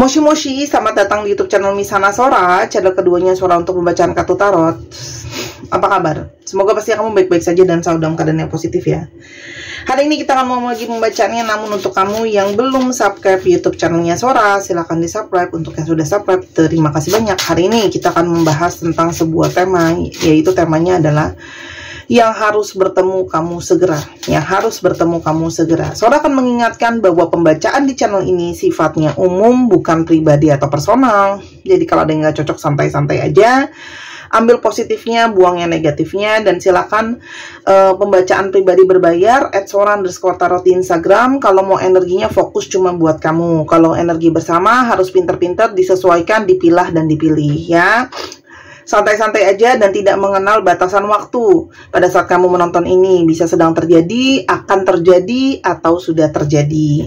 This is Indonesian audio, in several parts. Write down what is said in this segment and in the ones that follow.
Moshi Moshi, selamat datang di YouTube channel Misana Sora, channel keduanya Sora untuk pembacaan kartu tarot. Apa kabar? Semoga pasti kamu baik-baik saja dan selalu dalam keadaan yang positif ya. Hari ini kita akan mau lagi membacanya, namun untuk kamu yang belum subscribe YouTube channelnya Sora, silahkan di subscribe. Untuk yang sudah subscribe, terima kasih banyak. Hari ini kita akan membahas tentang sebuah tema, yaitu temanya adalah yang harus bertemu kamu segera. Yang harus bertemu kamu segera. Sora akan mengingatkan bahwa pembacaan di channel ini sifatnya umum, bukan pribadi atau personal. Jadi kalau ada yang nggak cocok, santai-santai aja. Ambil positifnya, buang yang negatifnya, dan silakan pembacaan pribadi berbayar @sora_tarot di Instagram. Kalau mau energinya fokus cuma buat kamu. Kalau energi bersama harus pinter-pinter disesuaikan, dipilah dan dipilih ya. Santai-santai aja dan tidak mengenal batasan waktu. Pada saat kamu menonton ini bisa sedang terjadi, akan terjadi, atau sudah terjadi.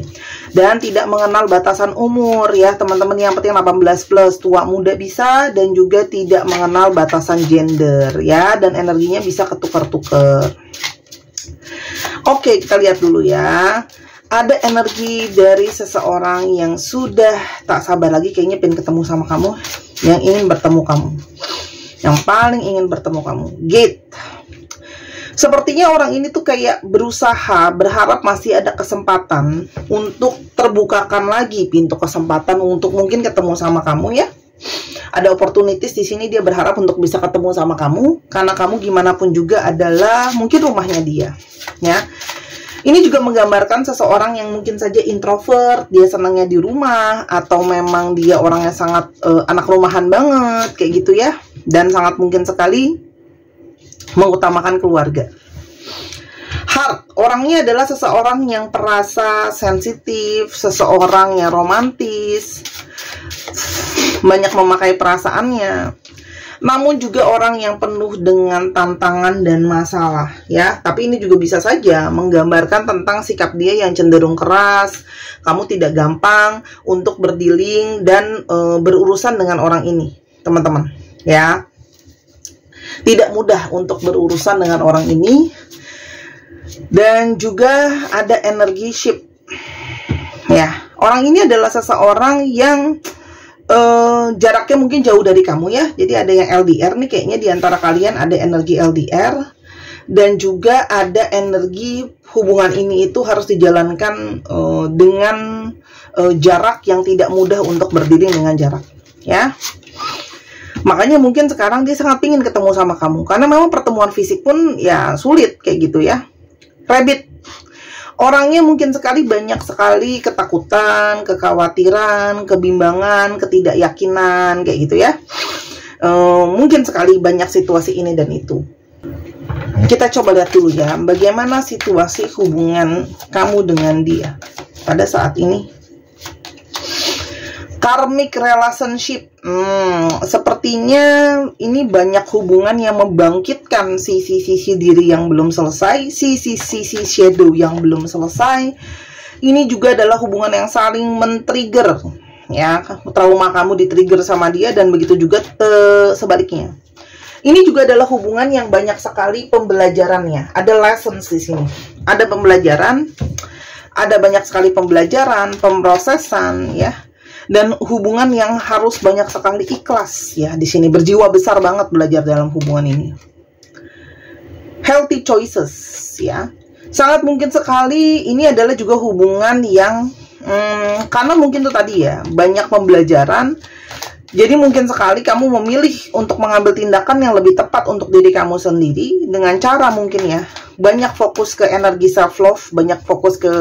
Dan tidak mengenal batasan umur ya teman-teman, yang penting 18+, tua muda bisa, dan juga tidak mengenal batasan gender ya, dan energinya bisa ketukar-tukar. Oke, kita lihat dulu ya. Ada energi dari seseorang yang sudah tak sabar lagi kayaknya pengen ketemu sama kamu, yang ingin bertemu kamu, yang paling ingin bertemu kamu. Gate. Sepertinya orang ini tuh kayak berusaha, berharap masih ada kesempatan untuk terbukakan lagi pintu kesempatan untuk mungkin ketemu sama kamu ya. Ada opportunities di sini, dia berharap untuk bisa ketemu sama kamu, karena kamu gimana pun juga adalah mungkin rumahnya dia ya. Ini juga menggambarkan seseorang yang mungkin saja introvert, dia senangnya di rumah, atau memang dia orangnya sangat anak rumahan banget, kayak gitu ya. Dan sangat mungkin sekali mengutamakan keluarga. Heart, orangnya adalah seseorang yang perasa, sensitif, seseorang yang romantis, banyak memakai perasaannya. Namun juga orang yang penuh dengan tantangan dan masalah ya. Tapi ini juga bisa saja menggambarkan tentang sikap dia yang cenderung keras. Kamu tidak gampang untuk berdealing dan berurusan dengan orang ini, teman-teman ya. Tidak mudah untuk berurusan dengan orang ini. Dan juga ada energi ship ya. Orang ini adalah seseorang yang jaraknya mungkin jauh dari kamu ya. Jadi ada yang LDR nih, kayaknya diantara kalian ada energi LDR. Dan juga ada energi hubungan ini itu harus dijalankan dengan jarak yang tidak mudah untuk berdiri dengan jarak ya. Makanya mungkin sekarang dia sangat ingin ketemu sama kamu, karena memang pertemuan fisik pun ya sulit kayak gitu ya. Rabbit. Orangnya mungkin banyak sekali ketakutan, kekhawatiran, kebimbangan, ketidakyakinan, kayak gitu ya. Mungkin sekali banyak situasi ini dan itu. Kita coba lihat dulu ya, bagaimana situasi hubungan kamu dengan dia pada saat ini. Karmic relationship. Sepertinya ini banyak hubungan yang membangkitkan sisi-sisi diri yang belum selesai, sisi-sisi shadow yang belum selesai. Ini juga adalah hubungan yang saling men-trigger ya, trauma kamu di-trigger sama dia, dan begitu juga sebaliknya. Ini juga adalah hubungan yang banyak sekali pembelajarannya. Ada lessons di sini. Ada pembelajaran, ada banyak sekali pembelajaran, pemrosesan ya. Dan hubungan yang harus banyak sekali ikhlas ya di sini, berjiwa besar banget belajar dalam hubungan ini. Healthy choices ya, sangat mungkin sekali ini adalah juga hubungan yang karena mungkin tuh tadi ya banyak pembelajaran. Jadi mungkin sekali kamu memilih untuk mengambil tindakan yang lebih tepat untuk diri kamu sendiri, dengan cara mungkin ya banyak fokus ke energi self love, banyak fokus ke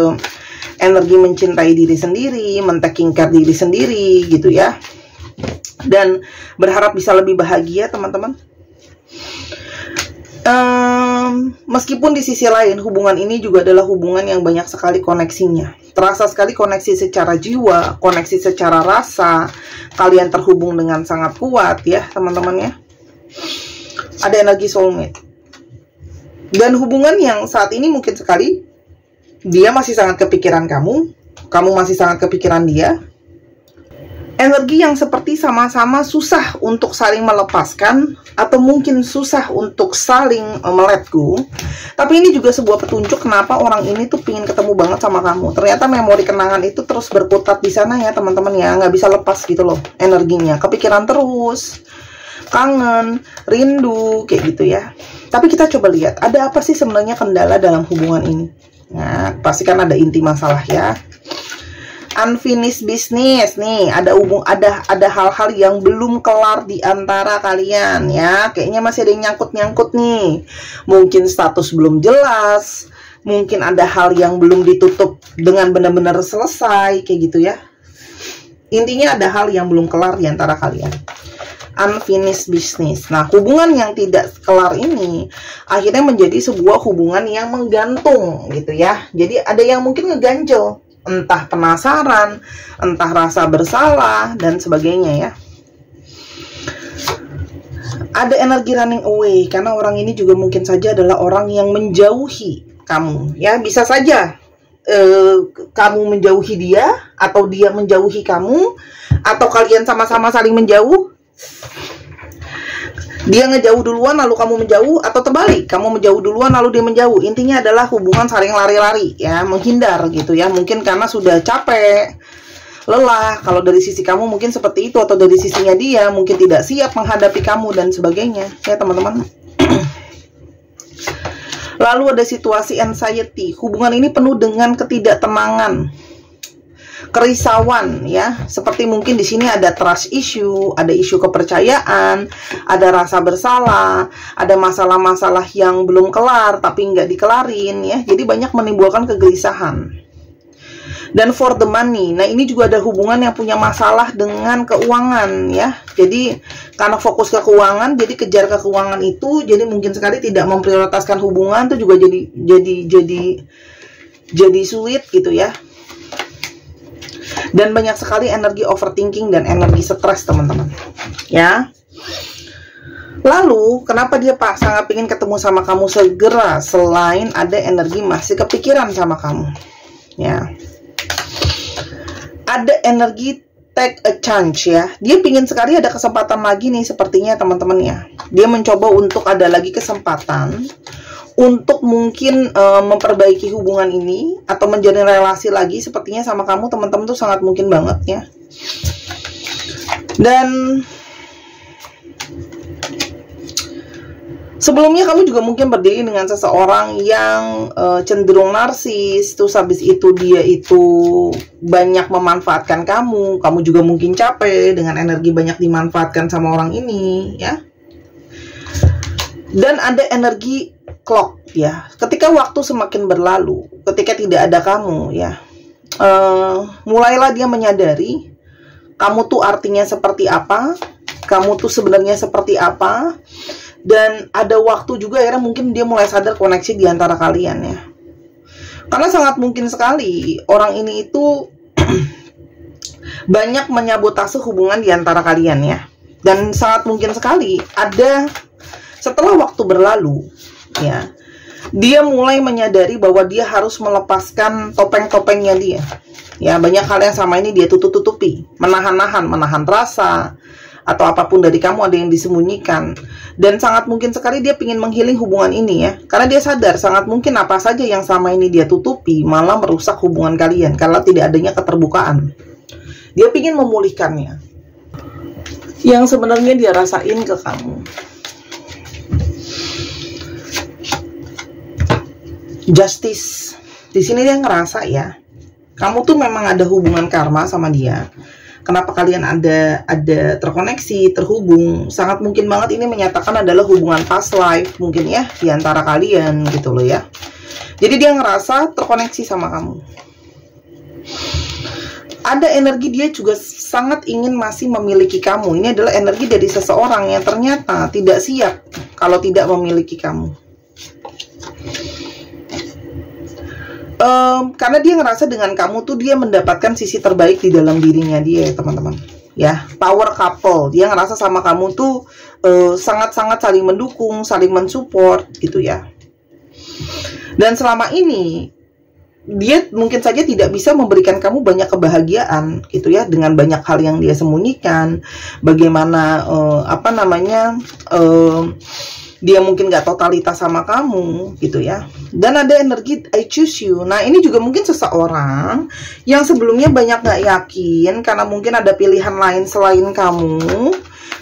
energi mencintai diri sendiri, men-taking care diri sendiri gitu ya. Dan berharap bisa lebih bahagia teman-teman. Meskipun di sisi lain hubungan ini juga adalah hubungan yang banyak sekali koneksinya. Terasa sekali koneksi secara jiwa, koneksi secara rasa. Kalian terhubung dengan sangat kuat ya teman-teman ya. Ada energi soulmate. Dan hubungan yang saat ini mungkin sekali dia masih sangat kepikiran kamu, kamu masih sangat kepikiran dia. Energi yang seperti sama-sama susah untuk saling melepaskan, atau mungkin susah untuk saling let go. Tapi ini juga sebuah petunjuk kenapa orang ini tuh pingin ketemu banget sama kamu. Ternyata memori kenangan itu terus berputar di sana ya teman-teman ya, nggak bisa lepas gitu loh energinya. Kepikiran terus, kangen, rindu, kayak gitu ya. Tapi kita coba lihat, ada apa sih sebenarnya kendala dalam hubungan ini? Nah, pasti kan ada inti masalah ya. Unfinished business nih, ada hal-hal yang belum kelar di antara kalian ya. Kayaknya masih ada yang nyangkut-nyangkut nih. Mungkin status belum jelas, mungkin ada hal yang belum ditutup dengan benar-benar selesai, kayak gitu ya. Intinya ada hal yang belum kelar di antara kalian. Unfinished business. Nah, hubungan yang tidak kelar ini akhirnya menjadi sebuah hubungan yang menggantung gitu ya. Jadi ada yang mungkin ngeganjel, entah penasaran, entah rasa bersalah, dan sebagainya ya. Ada energi running away, karena orang ini juga mungkin saja adalah orang yang menjauhi kamu ya. Bisa saja kamu menjauhi dia, atau dia menjauhi kamu, atau kalian sama-sama saling menjauh. Dia ngejauh duluan lalu kamu menjauh, atau terbalik, kamu menjauh duluan lalu dia menjauh. Intinya adalah hubungan saling lari-lari ya, menghindar gitu ya. Mungkin karena sudah capek, lelah. Kalau dari sisi kamu mungkin seperti itu, atau dari sisinya dia mungkin tidak siap menghadapi kamu dan sebagainya ya teman-teman. Lalu ada situasi anxiety. Hubungan ini penuh dengan ketidaktenangan, kerisauan ya. Seperti mungkin di sini ada trust issue, ada isu kepercayaan, ada rasa bersalah, ada masalah-masalah yang belum kelar tapi nggak dikelarin ya. Jadi banyak menimbulkan kegelisahan. Dan for the money, nah ini juga ada hubungan yang punya masalah dengan keuangan ya. Jadi karena fokus ke keuangan, jadi kejar ke keuangan itu, jadi mungkin sekali tidak memprioritaskan hubungan, itu juga jadi sulit gitu ya. Dan banyak sekali energi overthinking dan energi stres teman-teman ya. Lalu kenapa dia sangat ingin ketemu sama kamu segera, selain ada energi masih kepikiran sama kamu ya. Ada energi take a chance ya. Dia pingin sekali ada kesempatan lagi nih sepertinya teman-teman ya. Dia mencoba untuk ada lagi kesempatan untuk mungkin memperbaiki hubungan ini, atau menjalin relasi lagi sepertinya sama kamu teman-teman, tuh sangat mungkin banget ya. Dan sebelumnya kamu juga mungkin berdiri dengan seseorang yang cenderung narsis, terus habis itu dia itu banyak memanfaatkan kamu. Kamu juga mungkin capek dengan energi banyak dimanfaatkan sama orang ini ya. Dan ada energi clock ya. Ketika waktu semakin berlalu, ketika tidak ada kamu ya, mulailah dia menyadari kamu tuh artinya seperti apa, kamu tuh sebenarnya seperti apa. Dan ada waktu juga akhirnya mungkin dia mulai sadar koneksi di antara kalian ya. Karena sangat mungkin sekali orang ini itu banyak menyabotase hubungan di antara kalian ya. Dan sangat mungkin sekali ada setelah waktu berlalu ya, dia mulai menyadari bahwa dia harus melepaskan topeng-topengnya dia ya. Banyak hal yang sama ini dia tutup-tutupi, menahan rasa atau apapun dari kamu, ada yang disembunyikan. Dan sangat mungkin sekali dia ingin menghealing hubungan ini ya, karena dia sadar sangat mungkin apa saja yang sama ini dia tutupi malah merusak hubungan kalian karena tidak adanya keterbukaan. Dia ingin memulihkannya yang sebenarnya dia rasain ke kamu. Justice. Di sini dia ngerasa ya, kamu tuh memang ada hubungan karma sama dia. Kenapa kalian ada terkoneksi, terhubung? Sangat mungkin banget ini menyatakan adalah hubungan past life mungkin ya di antara kalian gitu loh ya. Jadi dia ngerasa terkoneksi sama kamu. Ada energi dia juga sangat ingin masih memiliki kamu. Ini adalah energi dari seseorang yang ternyata tidak siap kalau tidak memiliki kamu. Karena dia ngerasa dengan kamu tuh dia mendapatkan sisi terbaik di dalam dirinya dia teman-teman ya. Power couple, dia ngerasa sama kamu tuh sangat-sangat saling mendukung, saling mensupport gitu ya. Dan selama ini dia mungkin saja tidak bisa memberikan kamu banyak kebahagiaan gitu ya, dengan banyak hal yang dia sembunyikan. Bagaimana dia mungkin gak totalitas sama kamu gitu ya. Dan ada energi I choose you. Nah, ini juga mungkin seseorang yang sebelumnya banyak gak yakin karena mungkin ada pilihan lain selain kamu.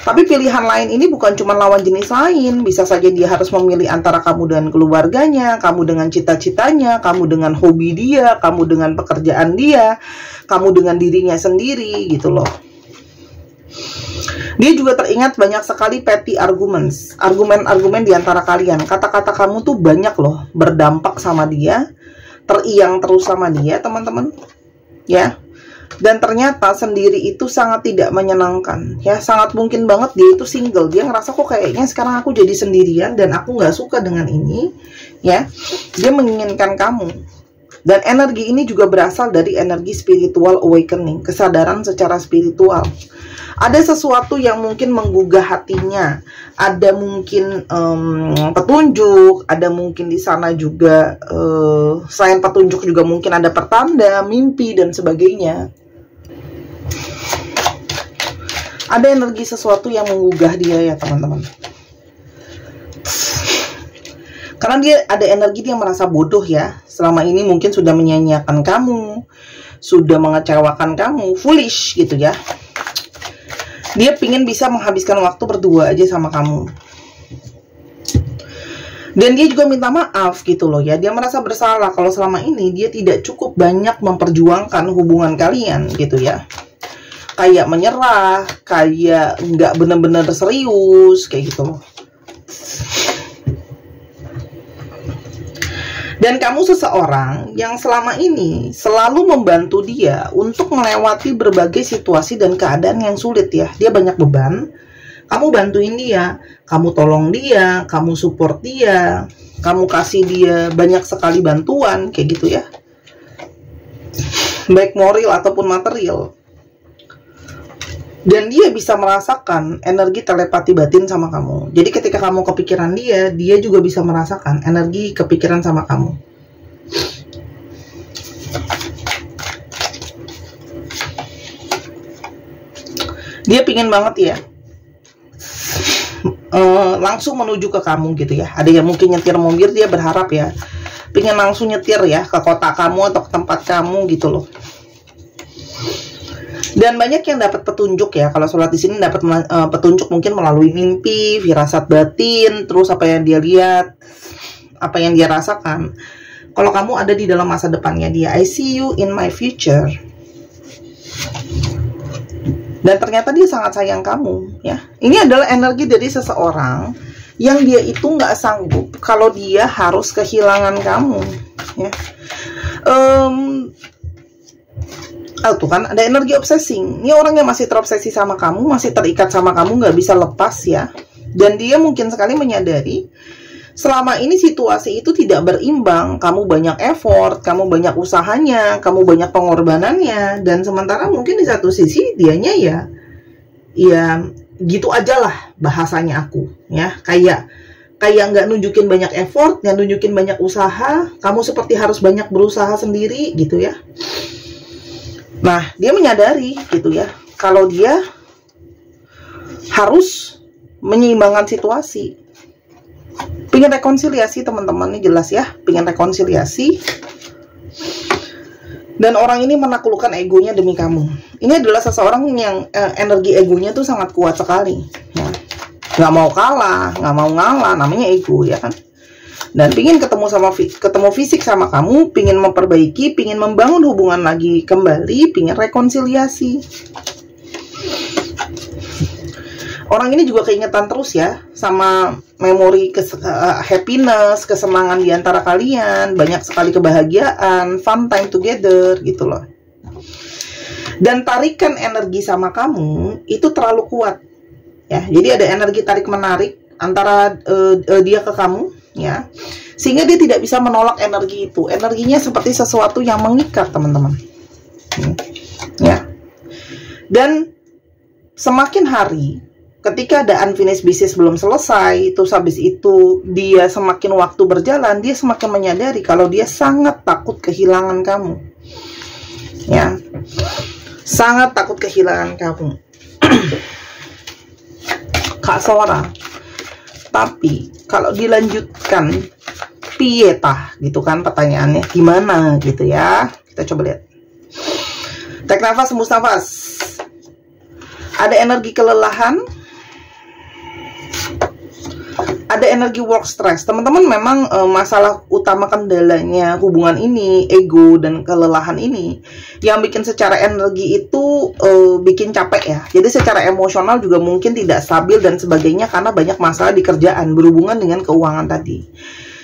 Tapi pilihan lain ini bukan cuma lawan jenis lain. Bisa saja dia harus memilih antara kamu dengan keluarganya, kamu dengan cita-citanya, kamu dengan hobi dia, kamu dengan pekerjaan dia, kamu dengan dirinya sendiri gitu loh. Dia juga teringat banyak sekali petty arguments, argumen-argumen di antara kalian. Kata-kata kamu tuh banyak loh berdampak sama dia, teriang terus sama dia, teman-teman. Ya. Dan ternyata sendiri itu sangat tidak menyenangkan. Ya, sangat mungkin banget dia itu single. Dia ngerasa kok kayaknya sekarang aku jadi sendirian dan aku nggak suka dengan ini. Ya. Dia menginginkan kamu. Dan energi ini juga berasal dari energi spiritual awakening, kesadaran secara spiritual. Ada sesuatu yang mungkin menggugah hatinya, ada mungkin petunjuk, ada mungkin di sana juga selain petunjuk juga mungkin ada pertanda, mimpi dan sebagainya. Ada energi sesuatu yang menggugah dia ya teman-teman. Karena dia ada energi dia merasa bodoh ya. Selama ini mungkin sudah menyanyiakan kamu, sudah mengecewakan kamu, foolish gitu ya. Dia pingin bisa menghabiskan waktu berdua aja sama kamu. Dan dia juga minta maaf gitu loh ya. Dia merasa bersalah kalau selama ini dia tidak cukup banyak memperjuangkan hubungan kalian gitu ya. Kayak menyerah, kayak nggak bener-bener serius, kayak gitu loh. Dan kamu seseorang yang selama ini selalu membantu dia untuk melewati berbagai situasi dan keadaan yang sulit ya. Dia banyak beban, kamu bantuin dia, kamu tolong dia, kamu support dia, kamu kasih dia banyak sekali bantuan, kayak gitu ya. Baik moral ataupun material. Dan dia bisa merasakan energi telepati batin sama kamu. Jadi ketika kamu kepikiran dia, dia juga bisa merasakan energi kepikiran sama kamu. Dia pingin banget ya langsung menuju ke kamu gitu ya. Ada yang mungkin nyetir mobil, dia berharap ya pingin langsung nyetir ya ke kota kamu atau ke tempat kamu gitu loh. Dan banyak yang dapat petunjuk ya. Kalau sholat di sini dapat petunjuk mungkin melalui mimpi, firasat batin, terus apa yang dia lihat, apa yang dia rasakan. Kalau kamu ada di dalam masa depannya dia, I see you in my future. Dan ternyata dia sangat sayang kamu ya. Ini adalah energi dari seseorang yang dia itu nggak sanggup kalau dia harus kehilangan kamu ya. Tuh kan ada energi obsessing. Ini orang yang masih terobsesi sama kamu, masih terikat sama kamu, nggak bisa lepas ya. Dan dia mungkin sekali menyadari selama ini situasi itu tidak berimbang. Kamu banyak effort, kamu banyak usahanya, kamu banyak pengorbanannya, dan sementara mungkin di satu sisi dianya ya gitu aja lah bahasanya aku ya. Kayak nggak nunjukin banyak effort, nggak nunjukin banyak usaha. Kamu seperti harus banyak berusaha sendiri gitu ya. Nah, dia menyadari gitu ya, kalau dia harus menyeimbangkan situasi. Pengen rekonsiliasi teman-teman, ini jelas ya, pengen rekonsiliasi. Dan orang ini menaklukkan egonya demi kamu. Ini adalah seseorang yang energi egonya tuh sangat kuat sekali. Ya. Nggak mau kalah, nggak mau ngalah, namanya ego ya kan. Dan pingin ketemu fisik sama kamu, pingin memperbaiki, pingin membangun hubungan lagi kembali, pingin rekonsiliasi. Orang ini juga keingetan terus ya sama memori happiness, kesenangan di antara kalian, banyak sekali kebahagiaan, fun time together gitu loh. Dan tarikan energi sama kamu itu terlalu kuat ya. Jadi ada energi tarik menarik antara dia ke kamu ya, sehingga dia tidak bisa menolak energi itu. Energinya seperti sesuatu yang mengikat teman-teman ya. Dan semakin hari ketika ada unfinished business belum selesai, terus habis itu dia semakin waktu berjalan, dia semakin menyadari kalau dia sangat takut kehilangan kamu. Ya, sangat takut kehilangan kamu. Kak Sora. Tapi kalau dilanjutkan piye tah gitu kan pertanyaannya, gimana gitu ya. Kita coba lihat. Tarik nafas, hembus nafas. Ada energi kelelahan, ada energi work stress. Teman-teman, memang masalah utama kendalanya hubungan ini, ego dan kelelahan ini, yang bikin secara energi itu bikin capek ya. Jadi secara emosional juga mungkin tidak stabil dan sebagainya karena banyak masalah di kerjaan berhubungan dengan keuangan tadi.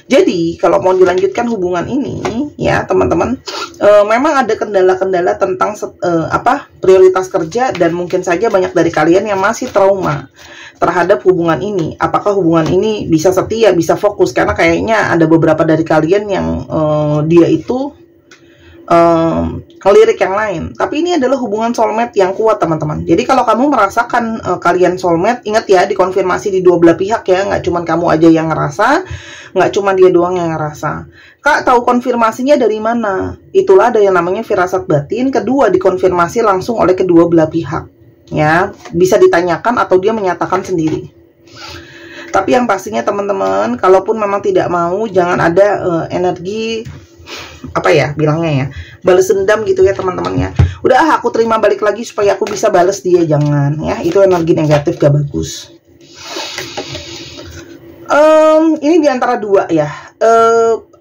Jadi kalau mau dilanjutkan hubungan ini ya teman-teman, memang ada kendala-kendala tentang prioritas kerja, dan mungkin saja banyak dari kalian yang masih trauma terhadap hubungan ini. Apakah hubungan ini bisa setia, bisa fokus, karena kayaknya ada beberapa dari kalian yang dia itu kelirik yang lain. Tapi ini adalah hubungan soulmate yang kuat teman-teman. Jadi kalau kamu merasakan kalian soulmate, ingat ya, dikonfirmasi di dua belah pihak ya, nggak cuma kamu aja yang ngerasa, nggak cuma dia doang yang ngerasa. Kak, tahu konfirmasinya dari mana? Itulah ada yang namanya firasat batin. Kedua, dikonfirmasi langsung oleh kedua belah pihak ya, bisa ditanyakan atau dia menyatakan sendiri. Tapi yang pastinya teman-teman, kalaupun memang tidak mau, jangan ada energi apa ya bilangnya ya, balas dendam gitu ya teman-teman ya. Udah aku terima balik lagi supaya aku bisa balas dia, jangan ya, itu energi negatif, gak bagus. Ini diantara dua ya.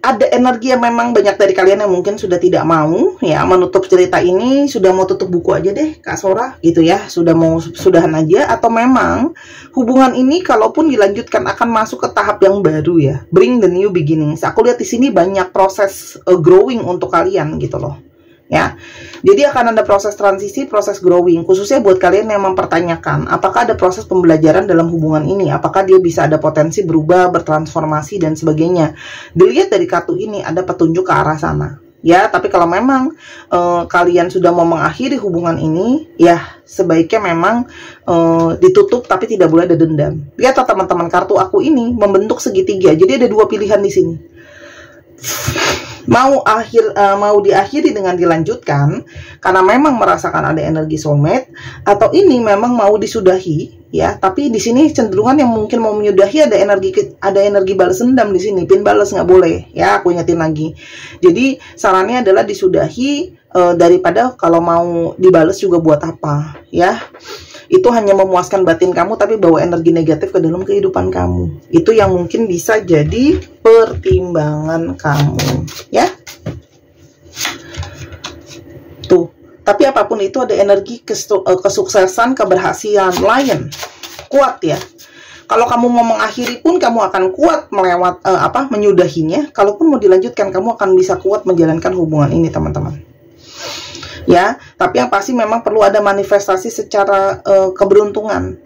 Ada energi yang memang banyak dari kalian yang mungkin sudah tidak mau ya menutup cerita ini, sudah mau tutup buku aja deh Kak Sora gitu ya, sudah mau sudahan aja, atau memang hubungan ini kalaupun dilanjutkan akan masuk ke tahap yang baru ya, bring the new beginnings. Aku lihat di sini banyak proses growing untuk kalian gitu loh ya. Jadi akan ada proses transisi, proses growing, khususnya buat kalian yang mempertanyakan apakah ada proses pembelajaran dalam hubungan ini, apakah dia bisa ada potensi berubah, bertransformasi dan sebagainya. Dilihat dari kartu ini ada petunjuk ke arah sana ya. Tapi kalau memang kalian sudah mau mengakhiri hubungan ini ya, sebaiknya memang ditutup, tapi tidak boleh ada dendam. Lihat teman-teman, kartu aku ini membentuk segitiga, jadi ada dua pilihan di sini. Mau diakhiri dengan dilanjutkan karena memang merasakan ada energi soulmate, atau ini memang mau disudahi ya. Tapi di sini cenderungan yang mungkin mau menyudahi ada energi balas dendam di sini. Pin balas nggak boleh ya, aku ingetin lagi. Jadi sarannya adalah disudahi daripada kalau mau dibalas juga buat apa ya. Itu hanya memuaskan batin kamu tapi bawa energi negatif ke dalam kehidupan kamu. Itu yang mungkin bisa jadi pertimbangan kamu ya. Tuh, tapi apapun itu ada energi kesuksesan, keberhasilan, lion kuat ya. Kalau kamu mau mengakhiri pun kamu akan kuat menyudahinya. Kalaupun mau dilanjutkan, kamu akan bisa kuat menjalankan hubungan ini teman-teman ya. Tapi yang pasti memang perlu ada manifestasi secara keberuntungan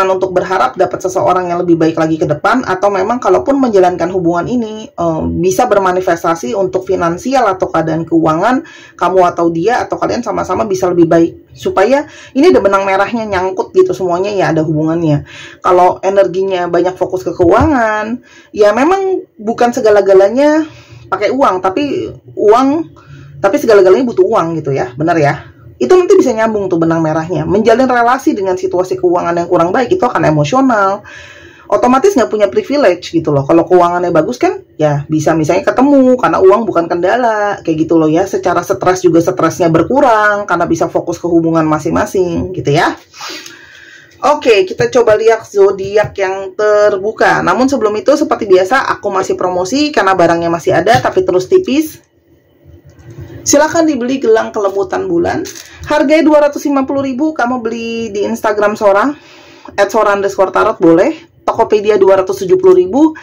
untuk berharap dapat seseorang yang lebih baik lagi ke depan, atau memang kalaupun menjalankan hubungan ini bisa bermanifestasi untuk finansial atau keadaan keuangan kamu atau dia, atau kalian sama-sama bisa lebih baik, supaya ini ada benang merahnya nyangkut gitu semuanya ya, ada hubungannya. Kalau energinya banyak fokus ke keuangan ya, memang bukan segala-galanya pakai uang, tapi segala-galanya butuh uang gitu ya, benar ya. Itu nanti bisa nyambung tuh benang merahnya. Menjalin relasi dengan situasi keuangan yang kurang baik itu akan emosional, otomatis nggak punya privilege gitu loh. Kalau keuangannya bagus kan ya bisa misalnya ketemu karena uang bukan kendala kayak gitu loh ya. Secara stres juga stresnya berkurang karena bisa fokus ke hubungan masing-masing gitu ya. Oke, kita coba lihat zodiak yang terbuka. Namun sebelum itu seperti biasa aku masih promosi karena barangnya masih ada tapi terus tipis. Silahkan dibeli gelang kelembutan bulan. Harganya 250.000. Kamu beli di Instagram Sora @sora_tarot boleh. Tokopedia 270.000.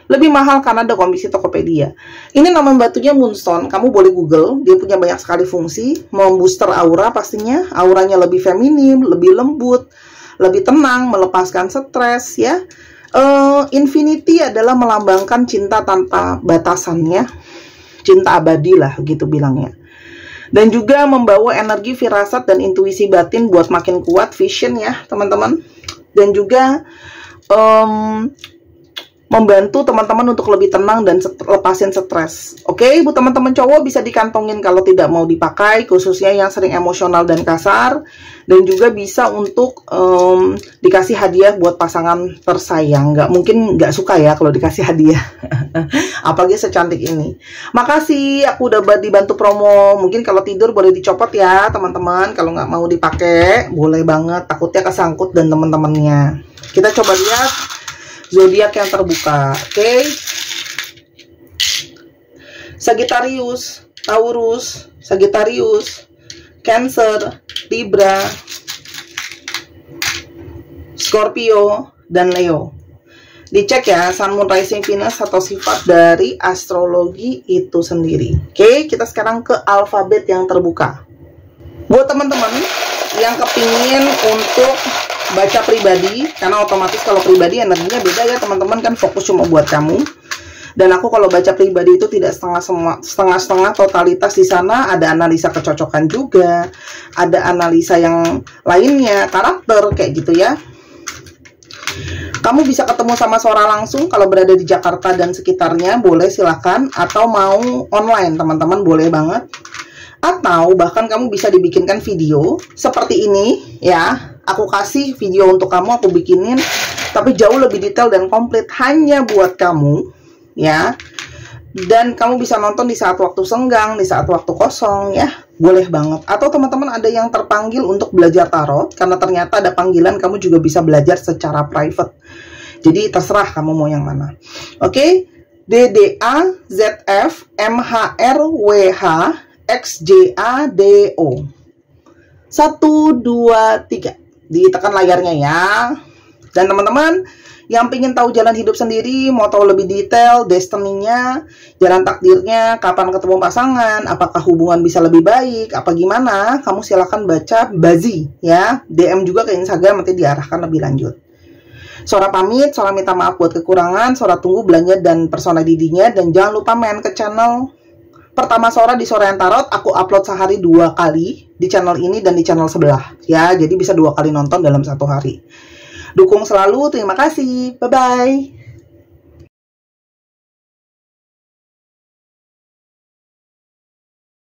Lebih mahal karena ada komisi Tokopedia. Ini nama batunya Moonstone. Kamu boleh Google. Dia punya banyak sekali fungsi. Membooster aura pastinya. Auranya lebih feminim, lebih lembut, lebih tenang, melepaskan stres ya. Infinity adalah melambangkan cinta tanpa batasannya. Cinta abadi lah gitu bilangnya. Dan juga membawa energi firasat dan intuisi batin buat makin kuat, vision ya teman-teman. dan juga membantu teman-teman untuk lebih tenang dan lepasin stres. Oke, buat teman-teman cowok bisa dikantongin kalau tidak mau dipakai, khususnya yang sering emosional dan kasar, dan juga bisa untuk dikasih hadiah buat pasangan tersayang. Nggak mungkin nggak suka ya kalau dikasih hadiah, apalagi secantik ini. Makasih, aku udah dibantu promo. Mungkin kalau tidur boleh dicopot ya teman-teman. Kalau nggak mau dipakai boleh banget, takutnya kesangkut dan teman-temannya. Kita coba lihat zodiak yang terbuka. Oke. Sagittarius, Taurus, Sagittarius, Cancer, Libra, Scorpio, dan Leo. Dicek ya Sun, Moon, Rising, Venus atau sifat dari astrologi itu sendiri. Oke, kita sekarang ke alfabet yang terbuka. Buat teman-teman yang kepingin untuk baca pribadi, karena otomatis kalau pribadi energinya beda ya teman-teman, kan fokus cuma buat kamu. Dan aku kalau baca pribadi itu tidak setengah-setengah totalitas. Di sana ada analisa kecocokan juga, ada analisa yang lainnya, karakter kayak gitu ya. Kamu bisa ketemu sama Sora langsung kalau berada di Jakarta dan sekitarnya, boleh silakan, atau mau online teman-teman boleh banget. Atau bahkan kamu bisa dibikinkan video seperti ini ya. Aku kasih video untuk kamu, aku bikinin, tapi jauh lebih detail dan komplit hanya buat kamu ya. Dan kamu bisa nonton di saat waktu senggang, di saat waktu kosong ya, boleh banget. Atau teman-teman ada yang terpanggil untuk belajar tarot, karena ternyata ada panggilan, kamu juga bisa belajar secara private. Jadi terserah kamu mau yang mana. Oke, DDA ZF MHRWH XJADO 1, 2, 3. Ditekan layarnya ya. Dan teman-teman yang pengen tahu jalan hidup sendiri, mau tahu lebih detail destiny-nya, jalan takdirnya, kapan ketemu pasangan, apakah hubungan bisa lebih baik, apa gimana, kamu silahkan baca Bazi ya. DM juga ke Instagram, nanti diarahkan lebih lanjut. Sora pamit, Sora minta maaf buat kekurangan, Sora tunggu belanja dan persona didinya, dan jangan lupa main ke channel pertama Sora di Sora yang Tarot. Aku upload sehari 2 kali di channel ini dan di channel sebelah ya, jadi bisa 2 kali nonton dalam 1 hari. Dukung selalu, terima kasih, bye bye.